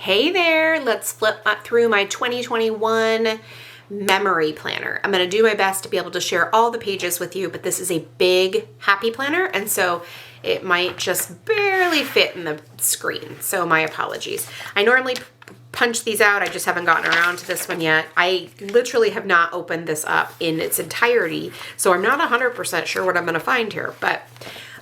Hey there, let's flip through my 2021 memory planner. I'm going to do my best to be able to share all the pages with you, but this is a big happy planner, and so it might just barely fit in the screen, so my apologies. I normally punch these out, I just haven't gotten around to this one yet. I literally have not opened this up in its entirety, so I'm not 100% sure what I'm going to find here, but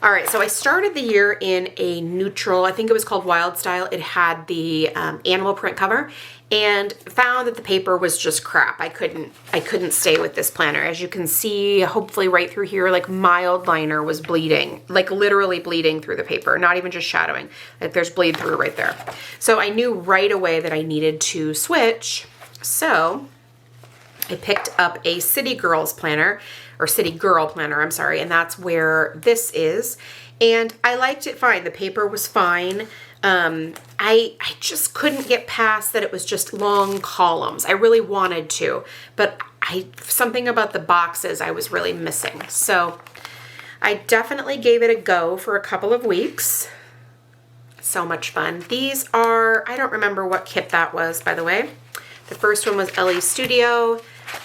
all right, so I started the year in a neutral, I think it was called Wild Style. It had the animal print cover, and found that the paper was just crap. I couldn't stay with this planner. As you can see, hopefully right through here, like mild liner was bleeding, like literally bleeding through the paper, not even just shadowing. Like there's bleed through right there. So I knew right away that I needed to switch. So I picked up a City Girls planner, or City Girl planner, I'm sorry, and that's where this is. And I liked it fine. The paper was fine. I just couldn't get past that it was just long columns. I really wanted to, but something about the boxes I was really missing. So I definitely gave it a go for a couple of weeks. So much fun. These are, I don't remember what kit that was, by the way. The first one was Ellie Studio.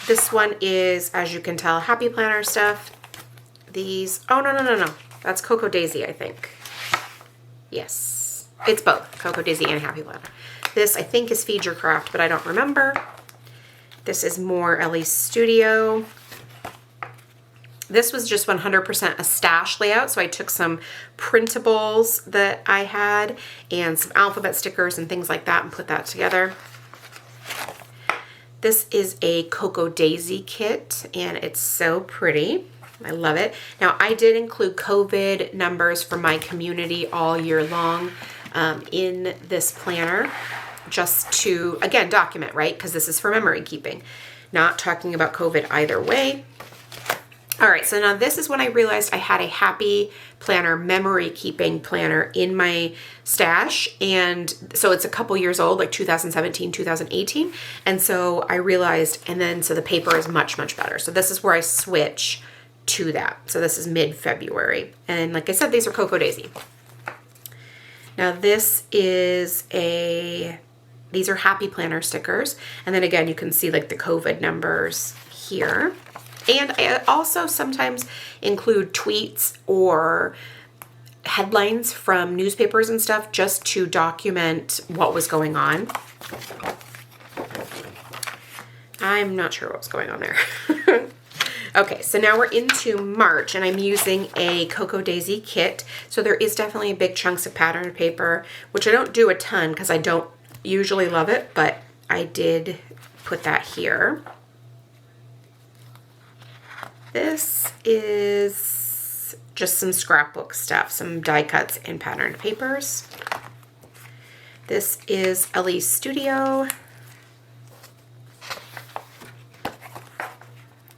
This one is, as you can tell, Happy Planner stuff. These, oh, no. That's Cocoa Daisy, I think. Yes, it's both Cocoa Daisy and Happy Planner. This, I think, is Feed Your Craft, but I don't remember. This is more Ellie Studio. This was just 100% a stash layout, so I took some printables that I had and some alphabet stickers and things like that and put that together. This is a Cocoa Daisy kit, and it's so pretty. I love it. Now, I did include COVID numbers for my community all year long in this planner, just to, again, document, right? Because this is for memory keeping. Not talking about COVID either way. All right, so now this is when I realized I had a Happy Planner memory keeping planner in my stash. And so it's a couple years old, like 2017, 2018. And so I realized, and then so the paper is much, much better. So this is where I switch to that. So this is mid-February. And like I said, these are Cocoa Daisy. Now this is these are Happy Planner stickers. And then again, you can see like the COVID numbers here. And I also sometimes include tweets or headlines from newspapers and stuff just to document what was going on. I'm not sure what's going on there. Okay, so now we're into March, and I'm using a Cocoa Daisy kit. So there is definitely big chunks of patterned paper, which I don't do a ton because I don't usually love it, but I did put that here. This is just some scrapbook stuff, some die cuts and patterned papers. This is Ellie Studio.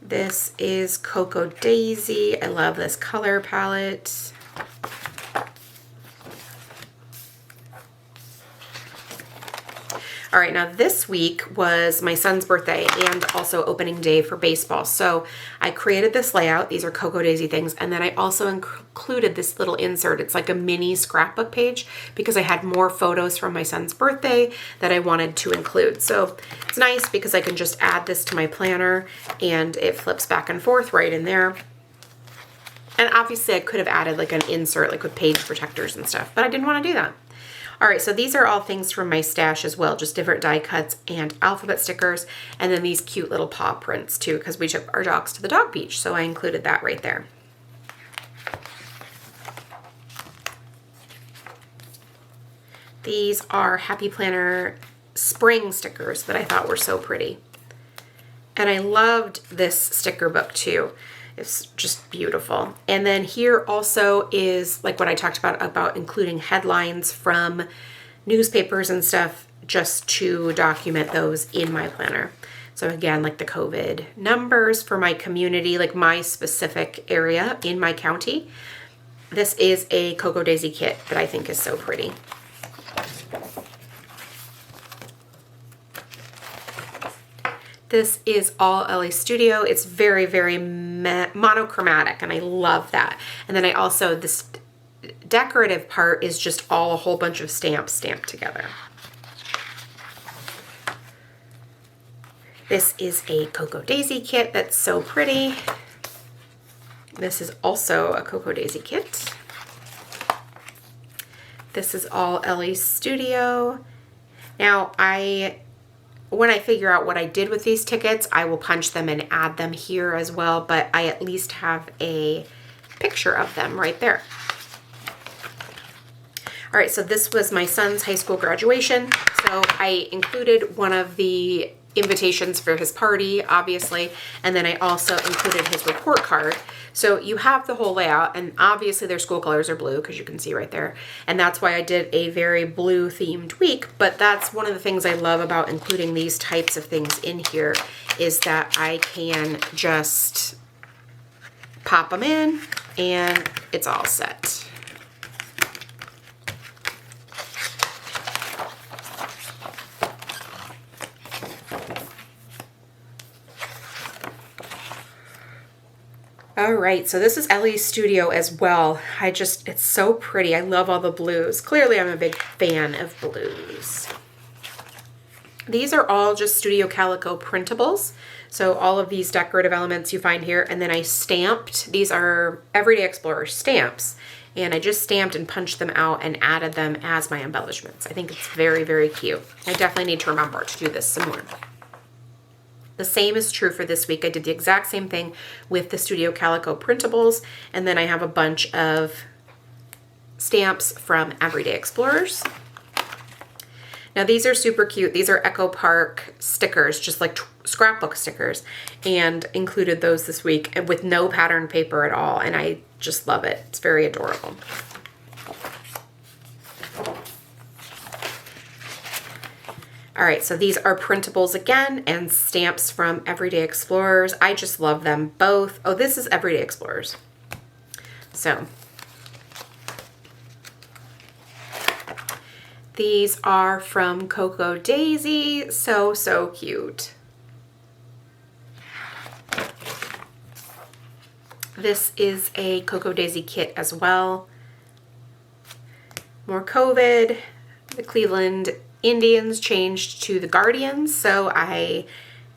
This is Cocoa Daisy. I love this color palette. All right, now this week was my son's birthday and also opening day for baseball. So I created this layout. These are Cocoa Daisy things. And then I also included this little insert. It's like a mini scrapbook page because I had more photos from my son's birthday that I wanted to include. So it's nice because I can just add this to my planner and it flips back and forth right in there. And obviously I could have added like an insert like with page protectors and stuff, but I didn't want to do that. All right, so these are all things from my stash as well, just different die cuts and alphabet stickers, and then these cute little paw prints too, because we took our dogs to the dog beach, so I included that right there. These are Happy Planner spring stickers that I thought were so pretty. And I loved this sticker book too. It's just beautiful. And then here also is like what I talked about including headlines from newspapers and stuff just to document those in my planner. So again, like the COVID numbers for my community, like my specific area in my county. This is a Cocoa Daisy kit that I think is so pretty. This is all Ellie Studio. It's very, very monochromatic, and I love that. And then I also, this decorative part is just all a whole bunch of stamps stamped together. This is a Cocoa Daisy kit that's so pretty. This is also a Cocoa Daisy kit. This is all Ellie's Studio. Now, when I figure out what I did with these tickets, I will punch them and add them here as well, but I at least have a picture of them right there. All right, so this was my son's high school graduation. So I included one of the invitations for his party, obviously, and then I also included his report card. So you have the whole layout, and obviously their school colors are blue, because you can see right there. And that's why I did a very blue themed week, but that's one of the things I love about including these types of things in here, is that I can just pop them in and it's all set. All right, so this is Ellie's Studio as well. It's so pretty. I love all the blues. Clearly, I'm a big fan of blues. These are all just Studio Calico printables. So all of these decorative elements you find here, and then I stamped. These are Everyday Explorer stamps, and I just stamped and punched them out and added them as my embellishments. I think it's very, very cute. I definitely need to remember to do this some more. The same is true for this week. I did the exact same thing with the Studio Calico printables, and then I have a bunch of stamps from Everyday Explorers. Now these are super cute. These are Echo Park stickers, just like scrapbook stickers, and included those this week with no pattern paper at all, and I just love it. It's very adorable. All right, so these are printables again and stamps from Everyday Explorers. I just love them both. Oh, this is Everyday Explorers. So these are from Cocoa Daisy. So, so cute. This is a Cocoa Daisy kit as well. More COVID. The Cleveland Indians changed to the Guardians, so I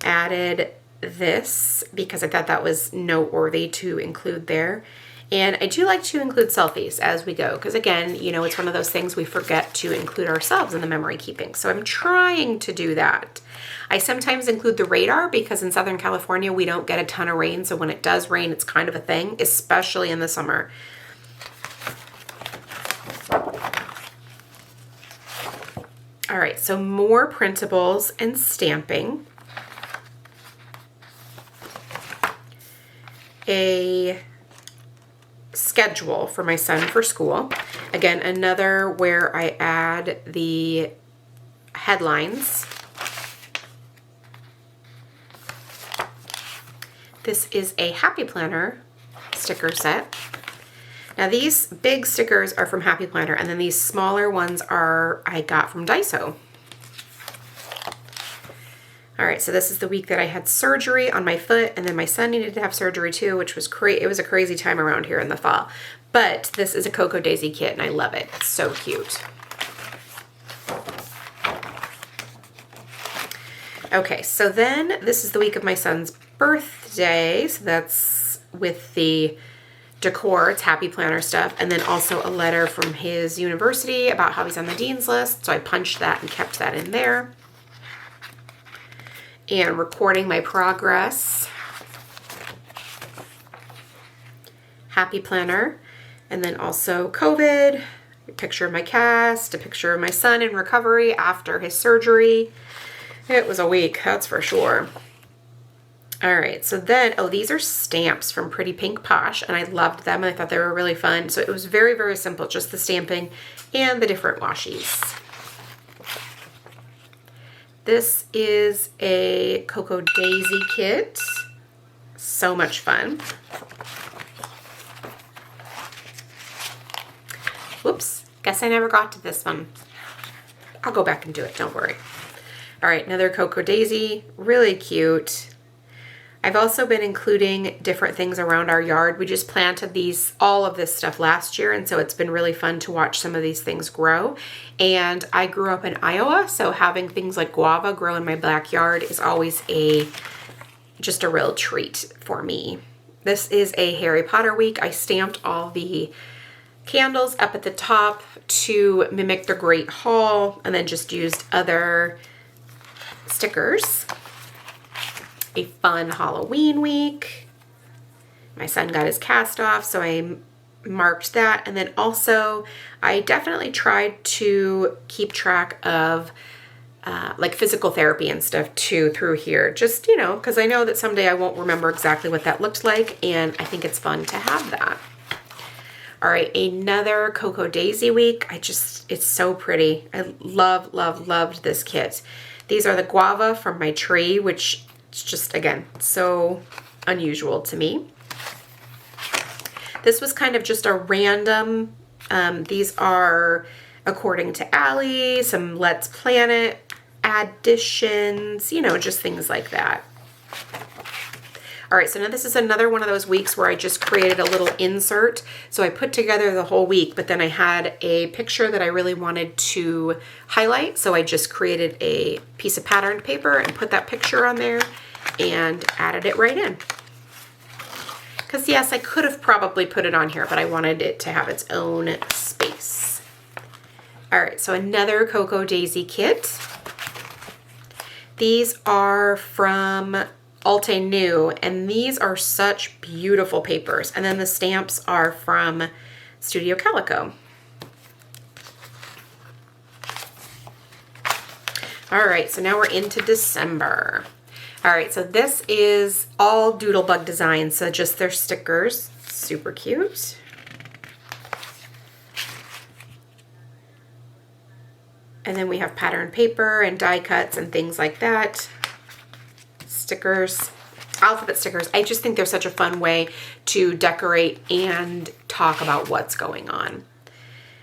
added this because I thought that was noteworthy to include there. And I do like to include selfies as we go, because again, you know, it's one of those things we forget to include ourselves in the memory keeping. So I'm trying to do that. I sometimes include the radar because in Southern California, we don't get a ton of rain. So when it does rain, it's kind of a thing, especially in the summer. All right, so more printables and stamping. A schedule for my son for school. Again, another where I add the headlines. This is a Happy Planner sticker set. Now these big stickers are from Happy Planner, and then these smaller ones I got from Daiso. All right, so this is the week that I had surgery on my foot, and then my son needed to have surgery too, which was it was a crazy time around here in the fall. But this is a Cocoa Daisy kit, and I love it. It's so cute. Okay, so then this is the week of my son's birthday, so that's with the decor, it's Happy Planner stuff, and then also a letter from his university about how he's on the dean's list, so I punched that and kept that in there. And recording my progress. Happy Planner, and then also COVID, a picture of my cast, a picture of my son in recovery after his surgery. It was a week, that's for sure. All right, so then, oh, these are stamps from Pretty Pink Posh, and I loved them, and I thought they were really fun. So it was very, very simple, just the stamping and the different washies. This is a Cocoa Daisy kit. So much fun. Whoops, guess I never got to this one. I'll go back and do it, don't worry. All right, another Cocoa Daisy, really cute. I've also been including different things around our yard. We just planted all of this stuff last year, and so it's been really fun to watch some of these things grow. And I grew up in Iowa, so having things like guava grow in my backyard is always just a real treat for me. This is a Harry Potter week. I stamped all the candles up at the top to mimic the Great Hall, and then just used other stickers. A fun Halloween week. My son got his cast off, so I marked that. And then also, I definitely tried to keep track of like physical therapy and stuff too through here. Just, because I know that someday I won't remember exactly what that looked like, and I think it's fun to have that. All right, another Cocoa Daisy week. It's so pretty. I loved this kit. These are the guava from my tree, which is just, again, so unusual to me. This was kind of just a random, these are according to Allie, some Let's Planet additions, just things like that. All right, so now this is another one of those weeks where I just created a little insert. So I put together the whole week, but then I had a picture that I really wanted to highlight. So I just created a piece of patterned paper and put that picture on there and added it right in. Because yes, I could have probably put it on here, but I wanted it to have its own space. All right, so another Cocoa Daisy kit. These are from Alte New, and these are such beautiful papers. And then the stamps are from Studio Calico. All right, so now we're into December. All right, so this is all Doodlebug designs, so just their stickers. Super cute. And then we have patterned paper and die cuts and things like that. Stickers, alphabet stickers. I just think they're such a fun way to decorate and talk about what's going on.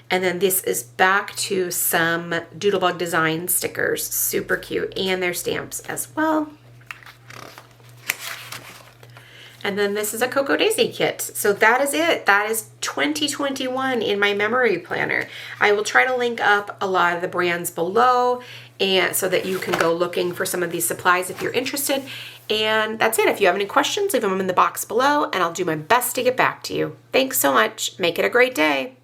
And then this is back to some Doodlebug design stickers. Super cute. And their stamps as well. And then this is a Cocoa Daisy kit. So that is it. That is 2021 in my memory planner. I will try to link up a lot of the brands below, and so that you can go looking for some of these supplies if you're interested. And that's it. If you have any questions, leave them in the box below, and I'll do my best to get back to you. Thanks so much. Make it a great day.